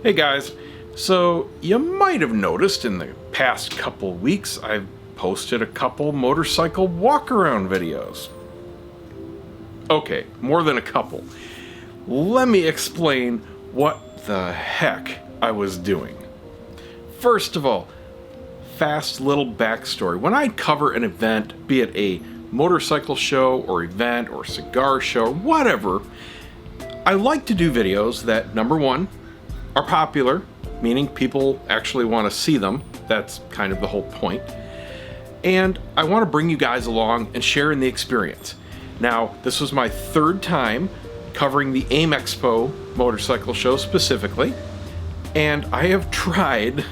Hey guys, so you might have noticed in the past couple weeks I've posted a couple motorcycle walk-around videos. Okay, more than a couple. Let me explain what the heck I was doing. First of all, fast little backstory. When I cover an event, be it a motorcycle show or event or cigar show or whatever, I like to do videos that, number one, are popular, meaning people actually want to see them. That's kind of the whole point. And I want to bring you guys along and share in the experience. Now, this was my third time covering the AIM Expo motorcycle show specifically, and I have tried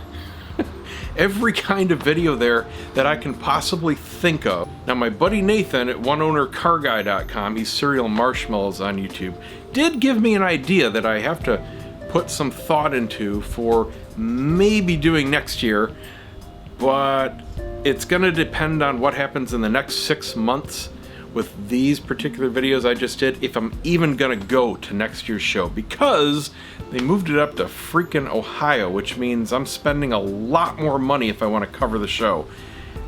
every kind of video there that I can possibly think of. Now, my buddy Nathan at oneownercarguy.com, he's Serial Marshmallows on YouTube, did give me an idea that I have to put some thought into for maybe doing next year, but it's gonna depend on what happens in the next 6 months with these particular videos I just did, if I'm even gonna go to next year's show, because they moved it up to freaking Ohio, which means I'm spending a lot more money if I want to cover the show.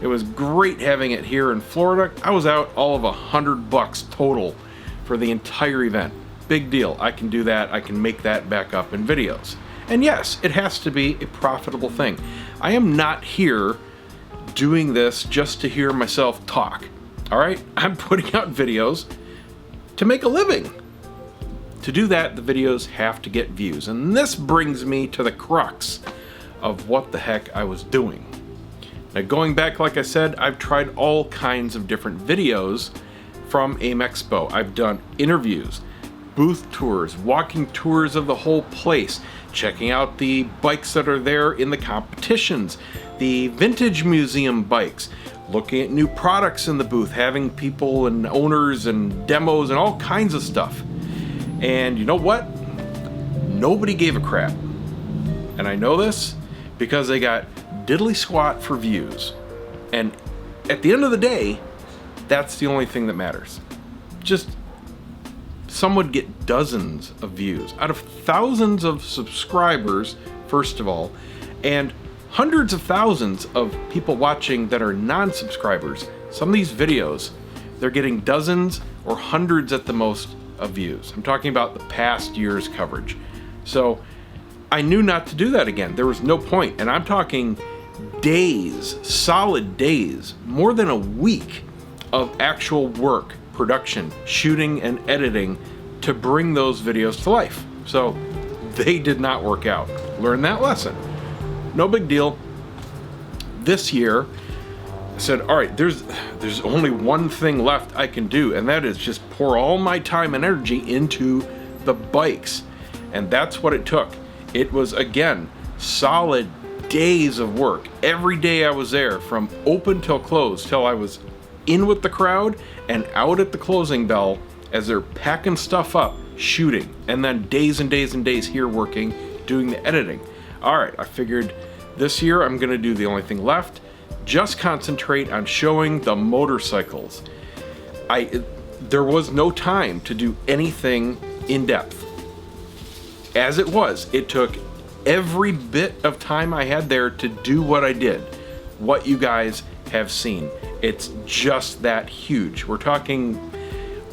It was great having it here in Florida. I was out all of $100 total for the entire event. Big deal. I can do that. I can make that back up in videos. And yes, it has to be a profitable thing. I am not here doing this just to hear myself talk. All right? I'm putting out videos to make a living. To do that, the videos have to get views. And this brings me to the crux of what the heck I was doing. Now, going back, like I said, I've tried all kinds of different videos from AIM Expo. I've done interviews, booth tours, walking tours of the whole place, checking out the bikes that are there in the competitions, the vintage museum bikes, looking at new products in the booth, having people and owners and demos and all kinds of stuff. And you know what? Nobody gave a crap. And I know this because they got diddly squat for views. And at the end of the day, that's the only thing that matters. Just some would get dozens of views out of thousands of subscribers, first of all, and hundreds of thousands of people watching that are non-subscribers. Some of these videos, they're getting dozens or hundreds at the most of views. I'm talking about the past year's coverage. So I knew not to do that again. There was no point. And I'm talking days, solid days, more than a week of actual work, production, shooting, and editing to bring those videos to life. So they did not work out. Learn that lesson. No big deal. This year, I said, all right, there's only one thing left I can do, and that is just pour all my time and energy into the bikes. And that's what it took. It was, again, solid days of work. Every day I was there, from open till close, till I was in with the crowd and out at the closing bell as they're packing stuff up, shooting, and then days and days and days here working, doing the editing. All right, I figured this year I'm gonna do the only thing left, just concentrate on showing the motorcycles. There was no time to do anything in depth. As it was, it took every bit of time I had there to do what I did, what you guys have seen. It's just that huge. We're talking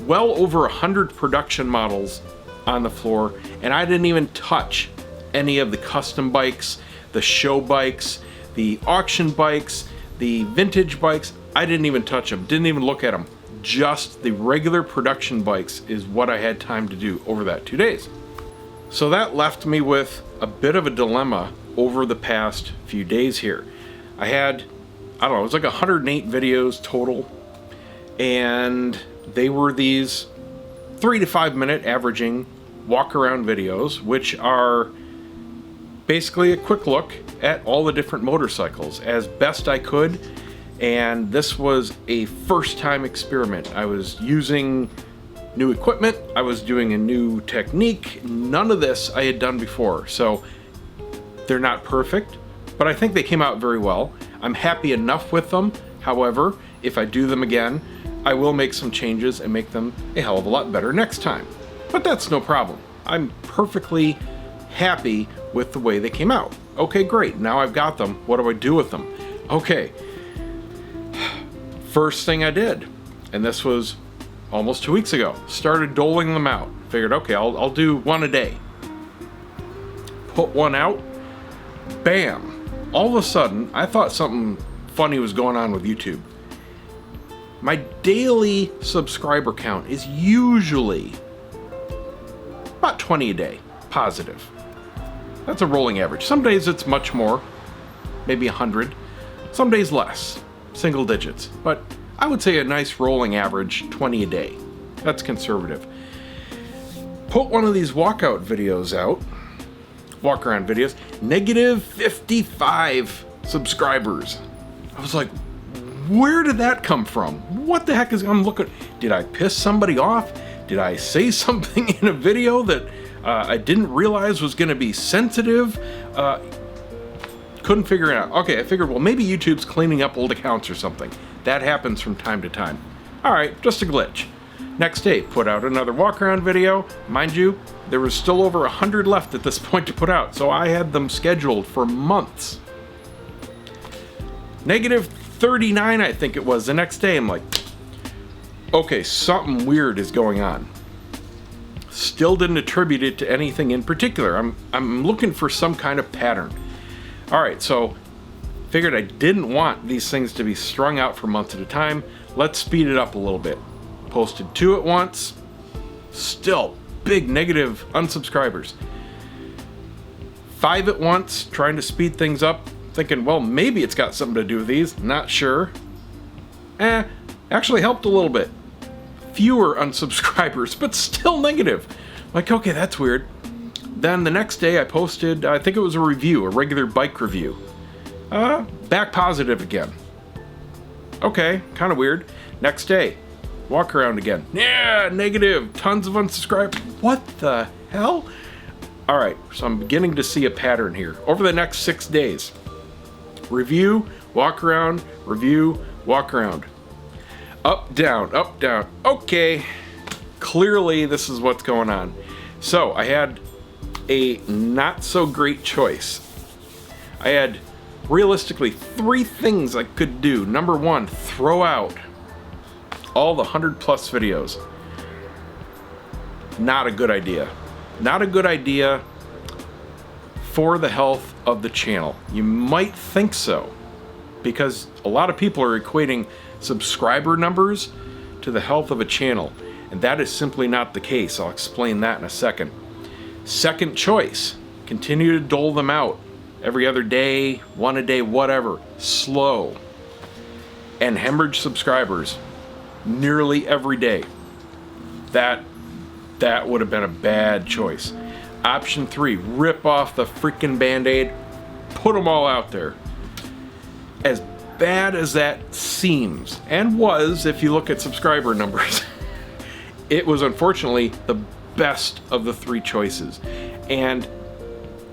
well over 100 production models on the floor, and I didn't even touch any of the custom bikes, the show bikes, the auction bikes, the vintage bikes. I didn't even touch them, didn't even look at them. Just the regular production bikes is what I had time to do over that 2 days. So that left me with a bit of a dilemma over the past few days here. I had, I don't know, it was like 108 videos total, and they were these 3 to 5 minute averaging walk around videos, which are basically a quick look at all the different motorcycles as best I could. And this was a first time experiment. I was using new equipment, I was doing a new technique. None of this I had done before, so they're not perfect, but I think they came out very well. I'm happy enough with them. However, if I do them again, I will make some changes and make them a hell of a lot better next time. But that's no problem. I'm perfectly happy with the way they came out. Okay, great. Now I've got them. What do I do with them? Okay. First thing I did, and this was almost 2 weeks ago, started doling them out. Figured, okay, I'll do one a day. Put one out. Bam. All of a sudden, I thought something funny was going on with YouTube. My daily subscriber count is usually about 20 a day, positive. That's a rolling average. Some days it's much more, maybe 100. Some days less, single digits. But I would say a nice rolling average, 20 a day. That's conservative. Put one of these walkout videos out, walk around videos, negative 55 subscribers. I was like, where did that come from? What the heck is, I'm looking, did I piss somebody off? Did I say something in a video that I didn't realize was gonna be sensitive? Couldn't figure it out. Okay, I figured, well, maybe YouTube's cleaning up old accounts or something. That happens from time to time. All right, just a glitch. Next day, put out another walk around video. Mind you, there was still over 100 left at this point to put out, so I had them scheduled for months. Negative 39, I think it was. The next day, I'm like, okay, something weird is going on. Still didn't attribute it to anything in particular. I'm looking for some kind of pattern. All right, so figured I didn't want these things to be strung out for months at a time. Let's speed it up a little bit. Posted 2 at once. Still big negative unsubscribers. 5 at once, trying to speed things up. Thinking, well, maybe it's got something to do with these. Not sure. Actually helped a little bit. Fewer unsubscribers, but still negative. Like, okay, that's weird. Then the next day I posted, I think it was a review, a regular bike review. Back positive again. Okay, kind of weird. Next day, walk around again. Yeah, negative, tons of unsubscribers. What the hell? All right, so I'm beginning to see a pattern here. Over the next 6 days, review, walk around, review, walk around. Up, down, up, down. Okay, clearly this is what's going on. So I had a not so great choice. I had realistically 3 things I could do. Number 1, throw out all the 100+ videos. Not a good idea. Not a good idea for the health of the channel. You might think so, because a lot of people are equating subscriber numbers to the health of a channel, and that is simply not the case. I'll explain that in a second. Second choice, continue to dole them out every other day, 1 a day, whatever. Slow. And hemorrhage subscribers nearly every day. That would have been a bad choice. Option 3, rip off the freaking Band-Aid, put them all out there. As bad as that seems, and was if you look at subscriber numbers, it was unfortunately the best of the 3 choices. And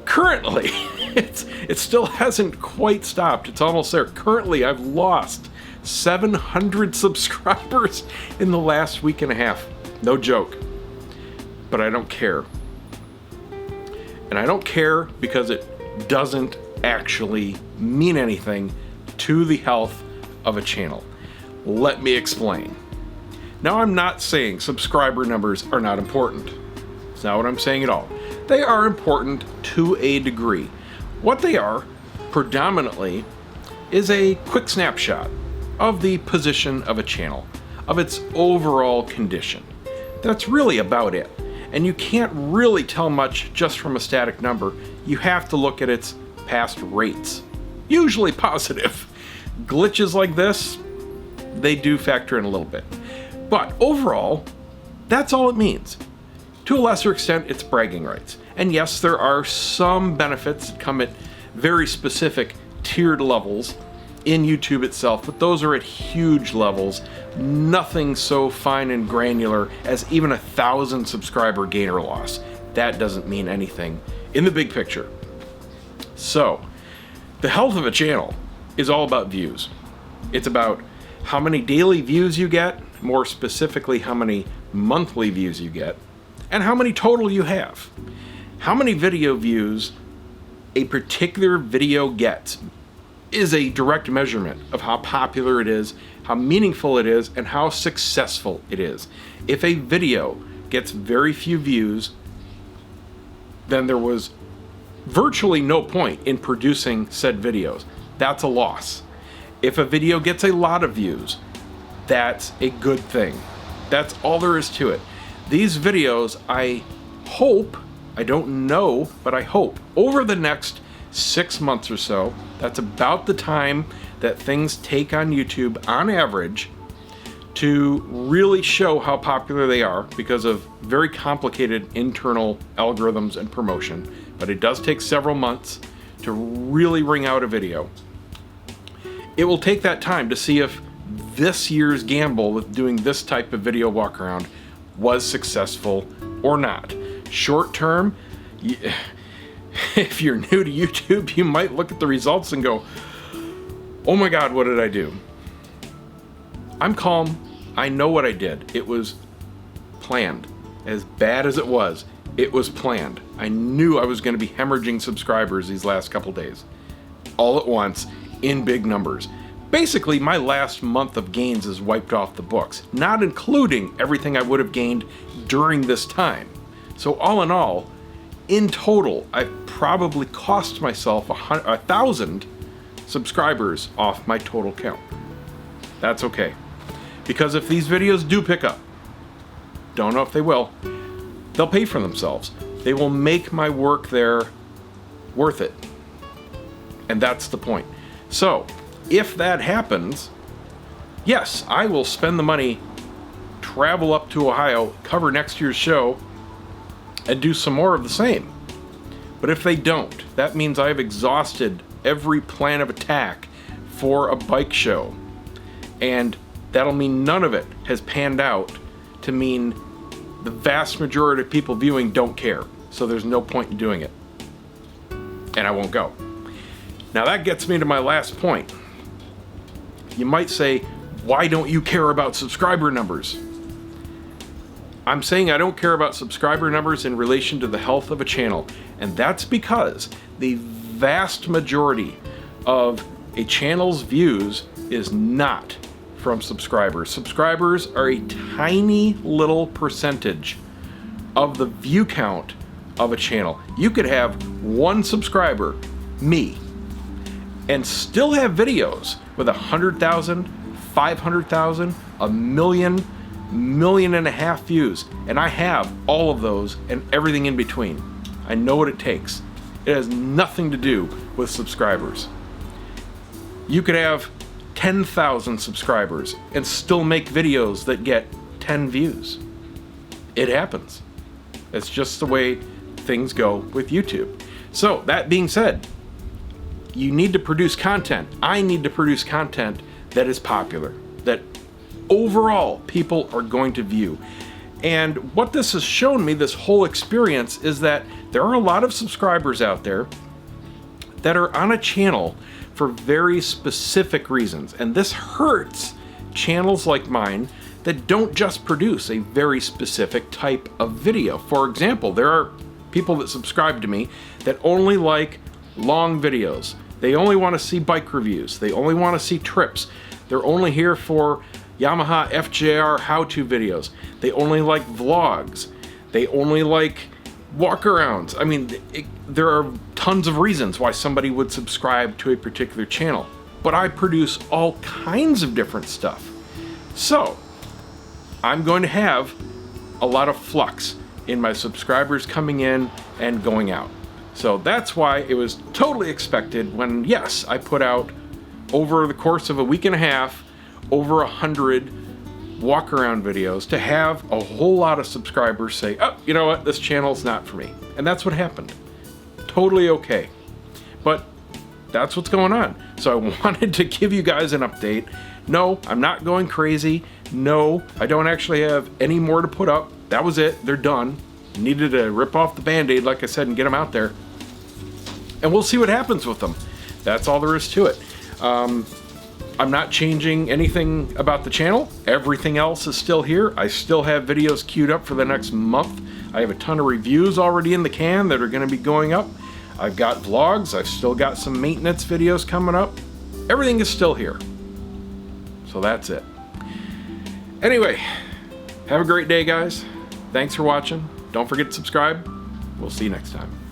currently, it still hasn't quite stopped. It's almost there. Currently, I've lost 700 subscribers in the last week and a half. No joke. But I don't care. And I don't care because it doesn't actually mean anything to the health of a channel. Let me explain. Now, I'm not saying subscriber numbers are not important. It's not what I'm saying at all. They are important to a degree. What they are, predominantly, is a quick snapshot of the position of a channel, of its overall condition. That's really about it. And you can't really tell much just from a static number. You have to look at its past rates. Usually positive. Glitches like this, they do factor in a little bit. But overall, that's all it means. To a lesser extent, it's bragging rights. And yes, there are some benefits that come at very specific tiered levels in YouTube itself, but those are at huge levels. Nothing so fine and granular as even 1,000 subscriber gain or loss. That doesn't mean anything in the big picture. So, the health of a channel is all about views. It's about how many daily views you get, more specifically how many monthly views you get, and how many total you have. How many video views a particular video gets is a direct measurement of how popular it is, how meaningful it is, and how successful it is. If a video gets very few views, then there was virtually no point in producing said videos. That's a loss. If a video gets a lot of views, that's a good thing. That's all there is to it. These videos, I hope, I don't know, but I hope over the next 6 months or so, that's about the time that things take on YouTube on average to really show how popular they are because of very complicated internal algorithms and promotion. But it does take several months to really ring out a video. It will take that time to see if this year's gamble with doing this type of video walk around was successful or not. Short term, if you're new to YouTube, you might look at the results and go, oh my God, what did I do? I'm calm. I know what I did. It was planned. As bad as it was planned. I knew I was going to be hemorrhaging subscribers these last couple days. All at once, in big numbers. Basically, my last month of gains is wiped off the books, not including everything I would have gained during this time. So all in all, in total, I probably cost myself 1,000 subscribers off my total count. That's okay. Because if these videos do pick up, don't know if they will, they'll pay for themselves. They will make my work there worth it. And that's the point. So, if that happens, yes, I will spend the money, travel up to Ohio, cover next year's show, and do some more of the same. But if they don't, that means I've exhausted every plan of attack for a bike show. And that'll mean none of it has panned out to mean the vast majority of people viewing don't care. So there's no point in doing it. And I won't go. Now that gets me to my last point. You might say, why don't you care about subscriber numbers? I'm saying I don't care about subscriber numbers in relation to the health of a channel. And that's because the vast majority of a channel's views is not from subscribers. Subscribers are a tiny little percentage of the view count of a channel. You could have one subscriber, me, and still have videos with 100,000, 500,000, a million, 1.5 million views. And I have all of those and everything in between. I know what it takes. It has nothing to do with subscribers. You could have 10,000 subscribers and still make videos that get 10 views. It happens. It's just the way things go with YouTube. So that being said, you need to produce content. I need to produce content that is popular, that overall people are going to view. And what this has shown me, this whole experience, is that there are a lot of subscribers out there that are on a channel for very specific reasons. And this hurts channels like mine that don't just produce a very specific type of video. For example, there are people that subscribe to me that only like long videos. They only want to see bike reviews. They only want to see trips. They're only here for Yamaha FJR how-to videos. They only like vlogs. They only like walk-arounds. I mean, there are tons of reasons why somebody would subscribe to a particular channel. But I produce all kinds of different stuff. So, I'm going to have a lot of flux in my subscribers coming in and going out. So that's why it was totally expected when, yes, I put out over the course of a week and a half, over 100 walk-around videos to have a whole lot of subscribers say, oh, you know what, this channel's not for me. And that's what happened. Totally okay. But that's what's going on. So I wanted to give you guys an update. No, I'm not going crazy. No, I don't actually have any more to put up. That was it. They're done. Needed to rip off the Band-Aid, like I said, and get them out there. And we'll see what happens with them. That's all there is to it. I'm not changing anything about the channel. Everything else is still here. I still have videos queued up for the next month I have a ton of reviews already in the can that are going to be going up. I've got vlogs. I've still got some maintenance videos coming up. Everything is still here. So that's it. Anyway, have a great day, guys. Thanks for watching. Don't forget to subscribe. We'll see you next time.